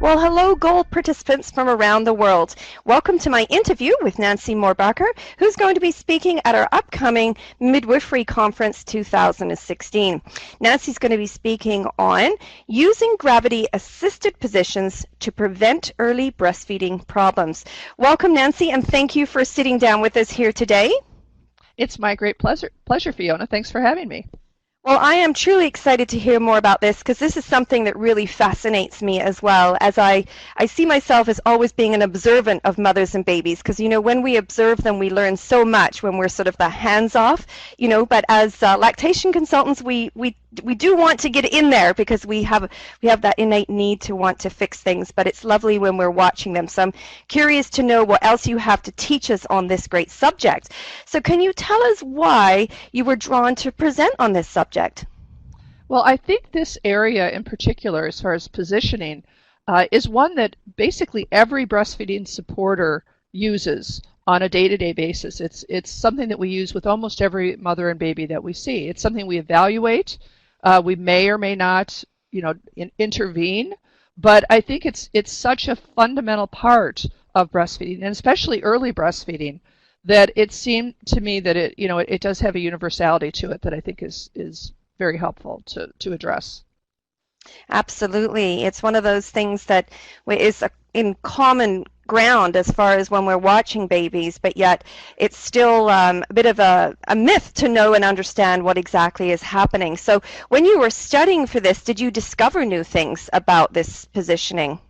Well, hello, Gold participants from around the world. Welcome to my interview with Nancy Mohrbacher, who's going to be speaking at our upcoming Midwifery Conference 2016. Nancy's going to be speaking on using gravity-assisted positions to prevent early breastfeeding problems. Welcome, Nancy, and thank you for sitting down with us here today. It's my great pleasure, Fiona. Thanks for having me. Well, I am truly excited to hear more about this because this is something that really fascinates me as well, as I see myself as always being an observant of mothers and babies, because, you know, when we observe them, we learn so much when we're sort of the hands-off, you know, but as lactation consultants, we do want to get in there because we have that innate need to want to fix things, but it's lovely when we're watching them. So I'm curious to know what else you have to teach us on this great subject. So can you tell us why you were drawn to present on this subject? Well, I think this area in particular, as far as positioning, is one that basically every breastfeeding supporter uses on a day-to-day basis. It's something that we use with almost every mother and baby that we see. It's something we evaluate. We may or may not, you know, intervene, but I think it's such a fundamental part of breastfeeding, and especially early breastfeeding, that it seemed to me that it does have a universality to it that I think is very helpful to address. Absolutely. It's one of those things that is in common ground as far as when we're watching babies, but yet it's still a bit of a myth to know and understand what exactly is happening. So when you were studying for this, did you discover new things about this positioning?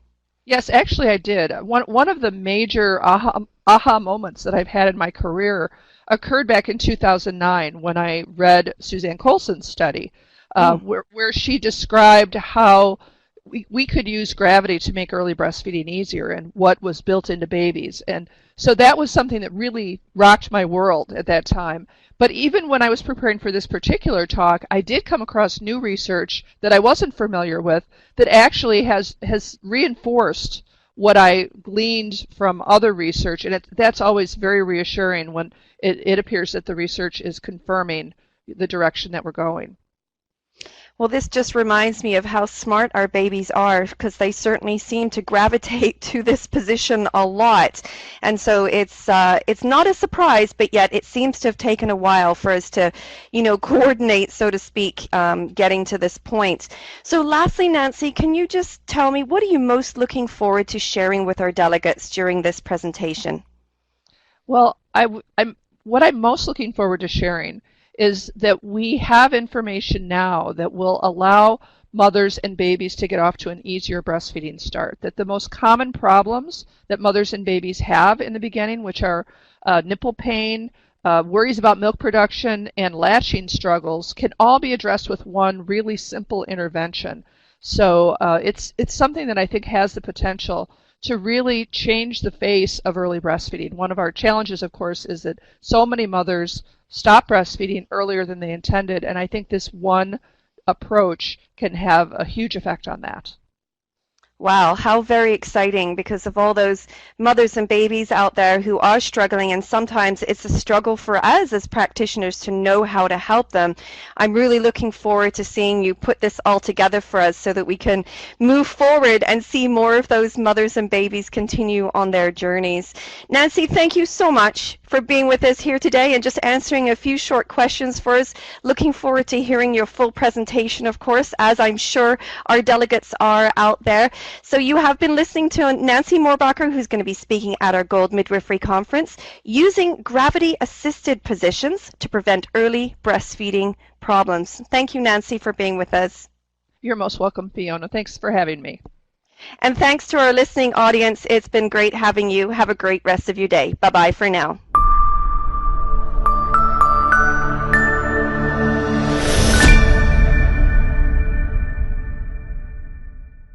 Yes, actually I did. One of the major aha moments that I've had in my career occurred back in 2009 when I read Suzanne Colson's study, where she described how we could use gravity to make early breastfeeding easier and what was built into babies. And so that was something that really rocked my world at that time. But even when I was preparing for this particular talk, I did come across new research that I wasn't familiar with that actually has reinforced what I gleaned from other research, and that's always very reassuring when it appears that the research is confirming the direction that we're going. Well, this just reminds me of how smart our babies are, because they certainly seem to gravitate to this position a lot. And so it's not a surprise, but yet it seems to have taken a while for us to, you know, coordinate, so to speak, getting to this point. So lastly, Nancy, can you just tell me, what are you most looking forward to sharing with our delegates during this presentation? Well, what I'm most looking forward to sharing is that we have information now that will allow mothers and babies to get off to an easier breastfeeding start. That the most common problems that mothers and babies have in the beginning, which are nipple pain, worries about milk production, and latching struggles, can all be addressed with one really simple intervention. So it's something that I think has the potential to really change the face of early breastfeeding. One of our challenges, of course, is that so many mothers stop breastfeeding earlier than they intended, and I think this one approach can have a huge effect on that. Wow, how very exciting, because of all those mothers and babies out there who are struggling, and sometimes it's a struggle for us as practitioners to know how to help them. I'm really looking forward to seeing you put this all together for us so that we can move forward and see more of those mothers and babies continue on their journeys. Nancy, thank you so much for being with us here today and just answering a few short questions for us. Looking forward to hearing your full presentation, of course, as I'm sure our delegates are out there. So you have been listening to Nancy Mohrbacher, who's going to be speaking at our Gold Midwifery Conference, using gravity-assisted positions to prevent early breastfeeding problems. Thank you, Nancy, for being with us. You're most welcome, Fiona. Thanks for having me. And thanks to our listening audience. It's been great having you. Have a great rest of your day. Bye-bye for now.